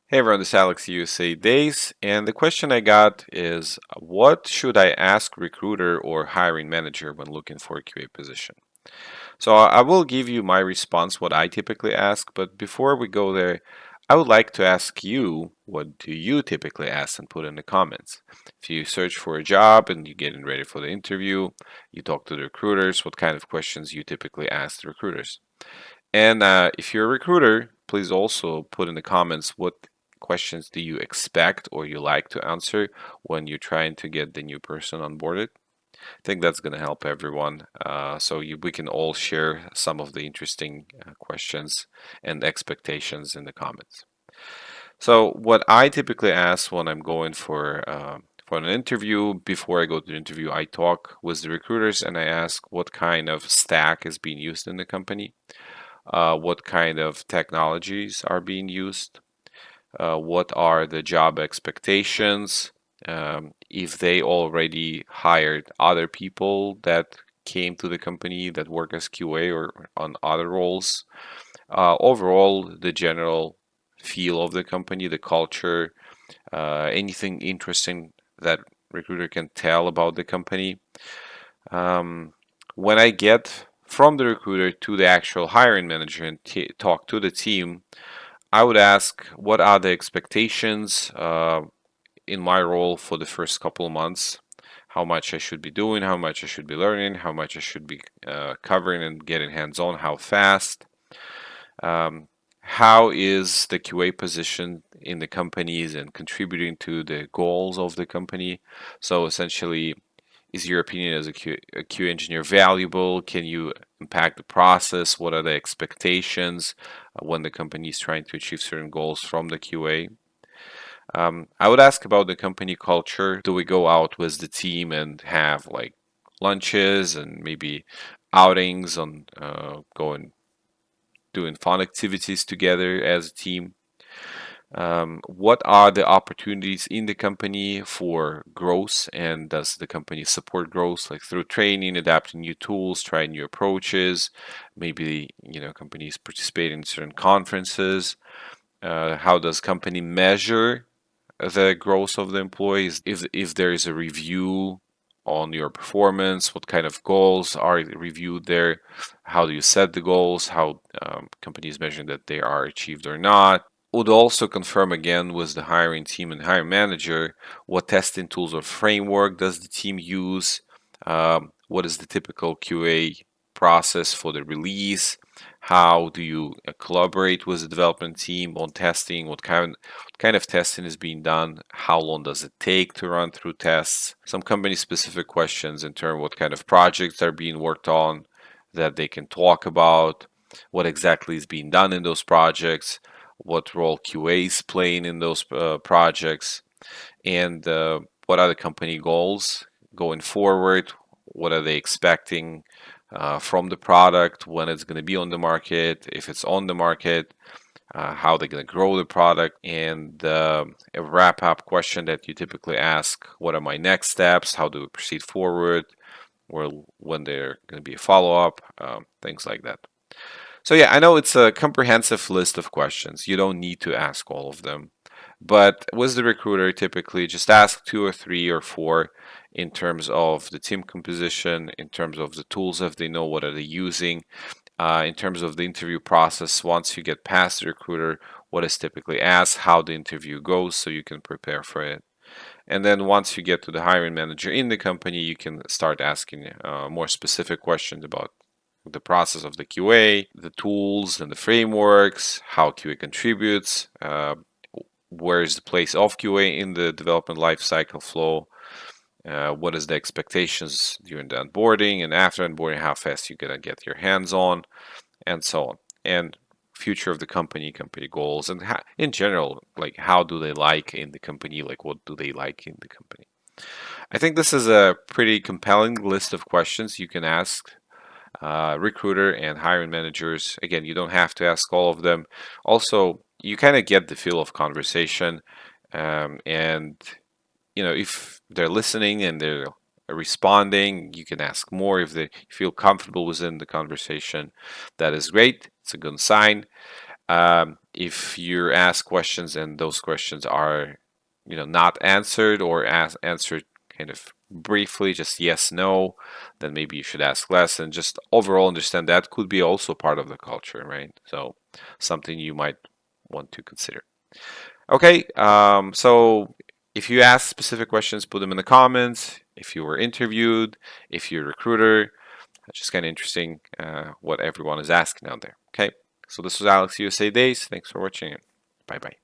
Hey everyone, this is Alex USA Days, and the question I got is what should I ask recruiter or hiring manager when looking for a QA position? So I will give you my response, what I typically ask, but before we go there, I would like to ask you, what do you typically ask and put in the comments? If you search for a job and you're getting ready for the interview, you talk to the recruiters, what kind of questions you typically ask the recruiters? And if you're a recruiter, please also put in the comments what questions do you expect or you like to answer when you're trying to get the new person onboarded. I think that's going to help everyone. We can all share some of the interesting questions and expectations in the comments. So what I typically ask when I'm going for an interview, before I go to the interview, I talk with the recruiters and I ask what kind of stack is being used in the company, what kind of technologies are being used, what are the job expectations, if they already hired other people that came to the company that work as QA or on other roles. Overall, the general feel of the company, the culture, anything interesting that recruiter can tell about the company. Um, when I get from the recruiter to the actual hiring manager and talk to the team, I would ask what are the expectations in my role for the first couple of months, how much I should be doing, how much I should be learning, how much I should be covering and getting hands on, how fast. Um, how is the QA position in the companies and contributing to the goals of the company? So essentially, is your opinion as a QA engineer valuable? Can you impact the process? What are the expectations when the company is trying to achieve certain goals from the QA? I would ask about the company culture. Do we go out with the team and have like lunches and maybe outings on going doing fun activities together as a team? What are the opportunities in the company for growth, and does the company support growth like through training, adapting new tools, trying new approaches? Maybe companies participate in certain conferences. How does company measure the growth of the employees? If there is a review on your performance, what kind of goals are reviewed there? How do you set the goals? How companies measure that they are achieved or not? Would also confirm again with the hiring team and hiring manager what testing tools or framework does the team use, what is the typical QA process for the release, how do you collaborate with the development team on testing, what kind of testing is being done, how long does it take to run through tests, some company specific questions in terms of what kind of projects are being worked on that they can talk about, what exactly is being done in those projects, what role QA is playing in those projects, and what are the company goals going forward? What are they expecting from the product when it's going to be on the market? If it's on the market, how they're going to grow the product, and a wrap up question that you typically ask: what are my next steps? How do we proceed forward? Or when they're going to be a follow up, things like that. So yeah, I know it's a comprehensive list of questions. You don't need to ask all of them. But with the recruiter, typically just ask two or three or four in terms of the team composition, in terms of the tools if they know what are they using, in terms of the interview process. Once you get past the recruiter, what is typically asked, how the interview goes, so you can prepare for it. And then once you get to the hiring manager in the company, you can start asking more specific questions about the process of the QA, the tools and the frameworks, how QA contributes, where is the place of QA in the development lifecycle flow, what is the expectations during the onboarding and after onboarding, how fast you're gonna get your hands on, and so on. And future of the company, company goals, and in general, like how do they like in the company, like what do they like in the company. I think this is a pretty compelling list of questions you can ask recruiter and hiring managers. Again, you don't have to ask all of them. Also, you kind of get the feel of conversation, and if they're listening and they're responding, you can ask more if they feel comfortable within the conversation. That is great. It's a good sign. If you're asked questions and those questions are, not answered or answered kind of briefly, just yes, no, then maybe you should ask less and just overall understand that could be also part of the culture, right? So something you might want to consider. Okay, so if you ask specific questions, put them in the comments. If you were interviewed, if you're a recruiter, it's just kind of interesting what everyone is asking out there. Okay, so this was Alex USA Days. Thanks for watching it. Bye bye.